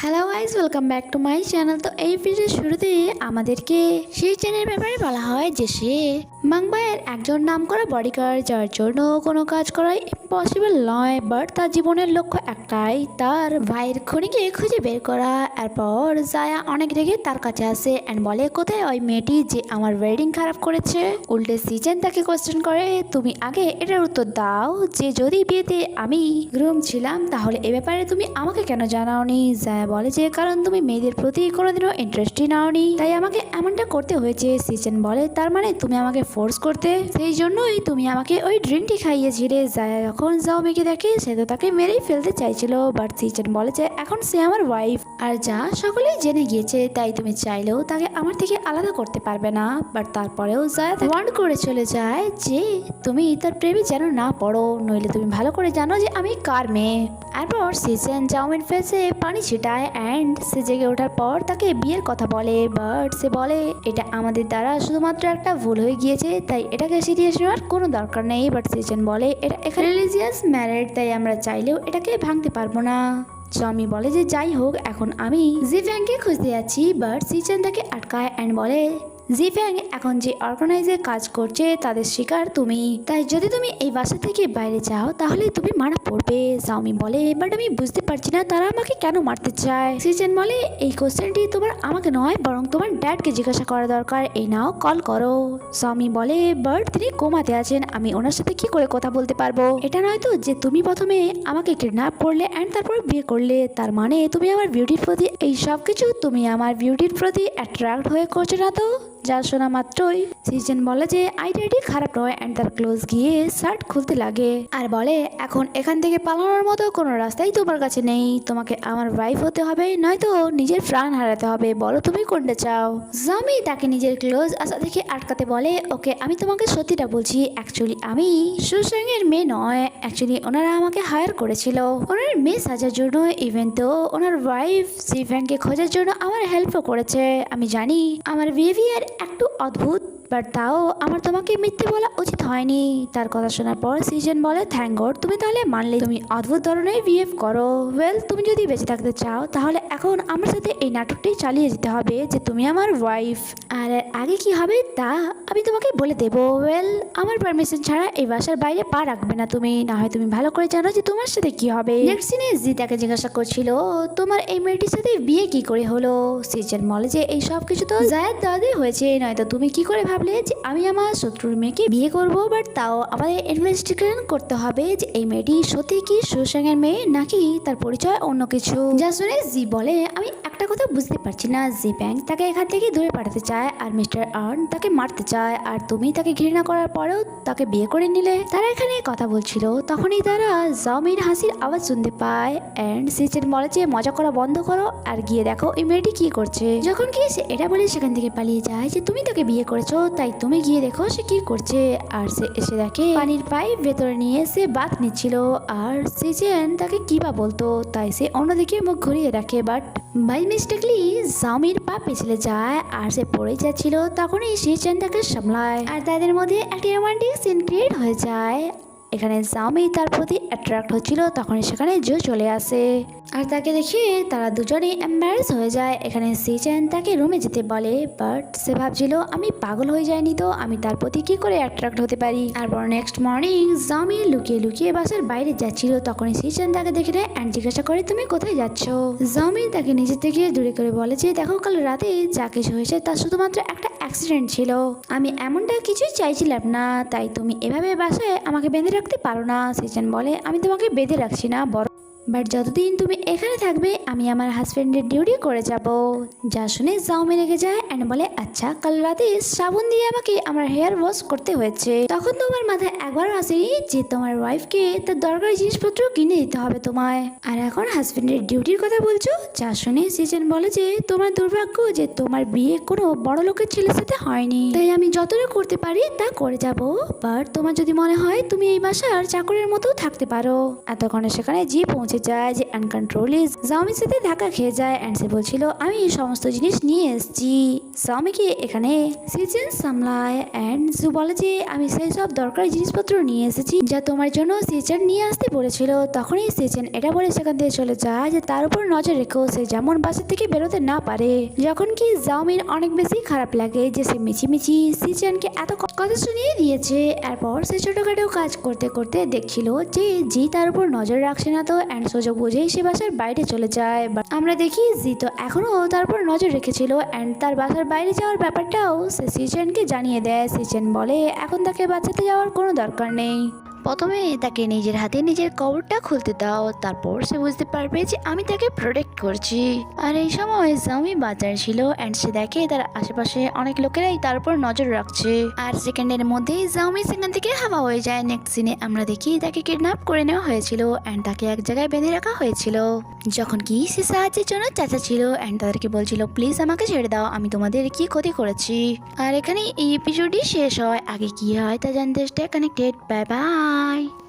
Hello guys, welcome back to my channel. তো এই ভিডিওর শুরুতে আমাদেরকে সেই চ্যানেলের ব্যাপারে বলা হয় যে সে মাংবায়ের একজন নামকরা বডিগার্ড, যার জন্য কোনো কাজ করাই ইম্পসিবল নয়। বাট তার জীবনের লক্ষ্য একটাই, তার ভাইয়ের খুনিকে খুঁজে বের করা। এরপর জায়া অনেক রেগে তার কাছে আসে অ্যান্ড বলে, কোথায় ওই মেয়েটি যে আমার ওয়েডিং খারাপ করেছে? উল্টে সিজন তাকে কোয়েশ্চেন করে, তুমি আগে এটার উত্তর দাও যে যদি বিয়েতে আমি গ্রুম ছিলাম তাহলে এ ব্যাপারে তুমি আমাকে কেন জানাওনি? জায়া বলে যে কারণ তুমি মেয়েদের প্রতি কোনোদিনও ইন্টারেস্টই নাওনি, তাই আমাকে এমনটা করতে হয়েছে। সিজন বলে, তার মানে তুমি আমাকে ফোর্স করতে, সেই জন্যই তুমি আমাকে ওই ড্রিঙ্কটি খাইয়েছিলে। জায়া যখন জাওমিকে দেখে সে তো তাকে মেরেই ফেলতে চাইছিল, বাট সিজন বলে যে এখন সে আমার ওয়াইফ আর যা সকলেই জেনে গিয়েছে, তাই তুমি চাইলেও তাকে আমার থেকে আলাদা করতে পারবে না। বাট তারপরেও জায়া ওয়ার্ন করে চলে যায় যে তুমি তার প্রেমে যেন না পড়ো, নইলে তুমি ভালো করে জানো যে আমি কার মেয়ে। এরপর সিজন জাওমিন ফেসে পানি ছিটায় অ্যান্ড সে জেগে ওঠার পর তাকে বিয়ের কথা বলে, বাট সে বলে এটা আমাদের দ্বারা শুধুমাত্র একটা ভুল হয়ে গিয়েছে, তাই এটাকে সিরিয়াস নেওয়ার কোনো দরকার নেই। বাট সিজন বলে এটা এখানে রিলিজিয়াস ম্যারেজ, তাই আমরা চাইলেও এটাকে ভাঙতে পারবো না। স্বামী বলে যে যাই হোক, এখন আমি জিফ্যাংকে খুঁজতে যাচ্ছি। বাট সিজন তাকে আটকায় অ্যান্ড বলে, জিফ্যাং এখন যে অর্গানাইজে কাজ করছে তাদের শিকার তুমি, তাই যদি তুমি এই বাসা থেকে বাইরে যাও তাহলে তুমি মারা পড়বে। জাওমি বলে, বাট আমি বুঝতে পারছি না তারা আমাকে কেন মারতে চায়। সিজন বলে, এই কোশ্চেনটি তোমার আমাকে নয় বরং তোমার ড্যাডকে জিজ্ঞাসা করা দরকার, এই নাও কল করো। জাওমি বলে, বাট তিনি কোমাতে আছেন, আমি ওনার সাথে কি করে কথা বলতে পারবো? এটা নয় তো যে তুমি প্রথমে আমাকে কিডন্যাপ করলে অ্যান্ড তারপর বিয়ে করলে, তার মানে তুমি আমার বিউটির প্রতি এই সব কিছু তুমি আমার বিউটির প্রতি অ্যাট্রাক্ট হয়ে করছো না তো? যা শোনা মাত্রই সিজন বলে যে আইডিয়াটি খারাপ নয় অ্যান্ড তার ক্লোজ গিয়ে শার্ট খুলতে লাগে আর বলে, এখন এখান থেকে পালানোর মতো কোনো রাস্তাই তোমার কাছে নেই, তোমাকে আমার ওয়াইফ হতে হবে নয়তো নিজের প্রাণ হারাতে হবে, বলো তুমি কোনটা চাও? জামি তাকে নিজের ক্লোজ আসা থেকে আটকাতে বলে, ওকে আমি তোমাকে সত্যিটা বলছি, অ্যাকচুয়ালি আমি সুসেং এর মেয়ে নয়, অ্যাকচুয়ালি ওনারা আমাকে হায়ার করেছিল ওনার মেয়ে সাজার জন্য, ইভেন তো ওনার ওয়াইফ জিফ্যাংকে খোঁজার জন্য আমার হেল্পও করেছে। আমি জানি আমার বিহেভিয়ার একটু অদ্ভুত, বাট তাও আমার তোমাকে মিথ্যে বলা উচিত হয়নি। তার কথা শোনার পর সিজন বলে, থ্যাংক গড তুমি তাহলে মানলে, তুমি অদ্ভুত ধরনের বিহেভ করো। ওয়েল, তুমি যদি বেঁচে থাকতে চাও তাহলে এখন আমার সাথে এই নাটকটি চালিয়ে যেতে হবে যে তুমি আমার ওয়াইফ, আর আগে কি হবে তা আমি তোমাকে বলে দেবো। ওয়েল, আমার পারমিশন ছাড়া এই বাসার বাইরে পা রাখবে না তুমি, না হয় তুমি ভালো করে জানো যে তোমার সাথে কি হবে। নেক্সট সিনে জি তাকে জিজ্ঞাসা করছিল, তোমার এই মেয়েটির সাথে বিয়ে কি করে হলো? সিজন বলে যে এই সব কিছু তো জায়েদ দাদি হয়েছে, নয়তো তুমি কি করে ভাবলে যে আমি আমার শত্রুর মেয়েকে বিয়ে করব? বাট তাও আমাদের ইনভেস্টিগেশন করতে হবে যে এই মেয়েটি সত্যি কি সুসেং এর মেয়ে নাকি তার পরিচয় অন্য কিছু। যা শুনে জি বলে, আমি একটা কথা বুঝতে পারছি না, জিফ্যাং তাকে এখান থেকে দূরে পাঠাতে চায় আর মিস্টার আর্ন তাকে মারতে চায়, আর তুমি তাকে ঘৃণা করার পরেও তাকে বিয়ে করে নিলে। তারা এখানে কথা বলছিল তখনই তারা জাওমির হাসির আওয়াজ শুনতে পায় অ্যান্ড সিজন বলে যে মজা করা বন্ধ করো আর গিয়ে দেখো এই মেয়েটি কি করছে। যখন গিয়ে সে এটা বলে সেখান থেকে পালিয়ে যায় যে তুমি তাকে বিয়ে করেছো, তাই তুমি গিয়ে দেখো সে কি করছে। আর সে এসে দেখে পানির পাইপ ভেতরে নিয়ে সে বাথ নিচ্ছিল, আর সিজন তাকে কি বা বলতো, তাই সে অন্যদিকে মুখ ঘুরিয়ে রাখে। বাট বাই মিস্টেকলি জাওমির পা পিছলে যায় আর সে পড়ে যাচ্ছিল, তখনই সিজন তাকে সামলায় আর তাদের মধ্যে একটি রোমান্টিক সিন ক্রিয়েট হয়ে যায়। এখানে জাওমি তার প্রতি অ্যাট্রাক্ট হচ্ছিল, তখনই সেখানে জো চলে আসে আর তাকে দেখে তারা দুজনেই এম্বারেস হয়ে যায়। এখানে সিজন তাকে রুমে যেতে বলে, বাট সে ভাবছিল আমি পাগল হয়ে যায়নি তো আমি তার প্রতি কি করে অ্যাট্রাক্ট হতে পারি। তারপর নেক্সট মর্নিং জাওমি লুকিয়ে লুকিয়ে বাসার বাইরে যাচ্ছিল, তখনই সিজন তাকে দেখে নেয় অ্যান্ড জিজ্ঞাসা করে তুমি কোথায় যাচ্ছ? জাওমি তাকে নিজের থেকে দূরে করে বলে যে দেখো, কাল রাতে যা কিছু হয়েছে তা শুধুমাত্র একটা অ্যাক্সিডেন্ট ছিল, আমি এমনটা কিছুই চাইছিলাম না, তাই তুমি এভাবে বাসায় আমাকে বেঁধে রাখতে পারো না। সিজন বলে, আমি তোমাকে বেঁধে রাখছি না, বড় বাট যতদিন তুমি এখানে থাকবে আমি আমার হাজব্যান্ডের ডিউটি করে যাব। যা শুনে জাওমি রেগে যায় অ্যান্ড বলে, আচ্ছা কাল রাতে সাবুন দিয়ে আমাকে আমার হেয়ার ওয়াশ করতে হয়েছে, তখন তোমার মাথায় একবার আসেনি যে তোমার ওয়াইফকে তার দরকারি জিনিসপত্র কিনে দিতে হবে তোমায়, আর এখন হাজব্যান্ডের ডিউটির কথা বলছো। যা শুনে সিজন বলে যে তোমার দুর্ভাগ্য যে তোমার বিয়ে কোনো বড় লোকের ছেলের সাথে হয়নি, তাই আমি যতটা করতে পারি তা করে যাব, বাট তোমার যদি মনে হয় তুমি এই বাসার চাকরের মতো থাকতে পারো। এতক্ষণে সেখানে জি পৌঁছে পৌঁছে যায় যে আনকন্ট্রোলি জাওমির সাথে ধাক্কা খেয়ে যায় অ্যান্ড সে বলছিল আমি এই সমস্ত জিনিস নিয়ে এসেছি জাওমিকে এখানে সিজন সামলায় অ্যান্ড জু বলে যে আমি সেই সব দরকারি জিনিসপত্র নিয়ে এসেছি যা তোমার জন্য সিজন নিয়ে আসতে বলেছিল। তখনই সিজন এটা বলে সেখান থেকে চলে যায় যে তার উপর নজর রেখেও সে যেমন বাসা থেকে বেরোতে না পারে। যখন কি জাওমির অনেক বেশি খারাপ লাগে যে সে মিছিমিছি সিজনকে এত কথা শুনিয়ে দিয়েছে। এরপর সে ছোটখাটো কাজ করতে করতে দেখছিল যে জি তার উপর নজর রাখছে না তো অ্যান্ড সোজা বুঝেই সে বাসার বাইরে চলে যায়। আমরা দেখি জি তো এখনো তার উপর নজর রেখেছিল অ্যান্ড তার বাসার বাইরে যাওয়ার ব্যাপারটাও সে সিজনকে জানিয়ে দেয়। সিজন বলে এখন তাকে বাঁচাতে যাওয়ার কোনো দরকার নেই, প্রথমে তাকে নিজের হাতে নিজের কবরটা খুলতে দাও, তারপর সে বুঝতে পারবে যে আমি তাকে প্রোটেক্ট করছি। আর এই সময় জাওমি বাজার ছিল অ্যান্ড সে দেখে তার আশেপাশে অনেক লোকেরাই তার উপর নজর রাখছে। আর সেকেন্ডের মধ্যেই জাওমি সেখান থেকে হাওয়া হয়ে যায়। নেক্সট সিনে আমরা দেখি তাকে কিডন্যাপ করে নেওয়া হয়েছিল অ্যান্ড তাকে এক জায়গায় বেঁধে রাখা হয়েছিল। যখন কি সে সাহায্যের জন্য চাচা ছিল অ্যান্ড তাদেরকে বলছিল প্লিজ আমাকে ছেড়ে দাও, আমি তোমাদের কি ক্ষতি করেছি। আর এখানে এই এপিসোডই শেষ হয়। আগে কি হয় তা জানতে স্টে কানেক্টেড। Bye bye.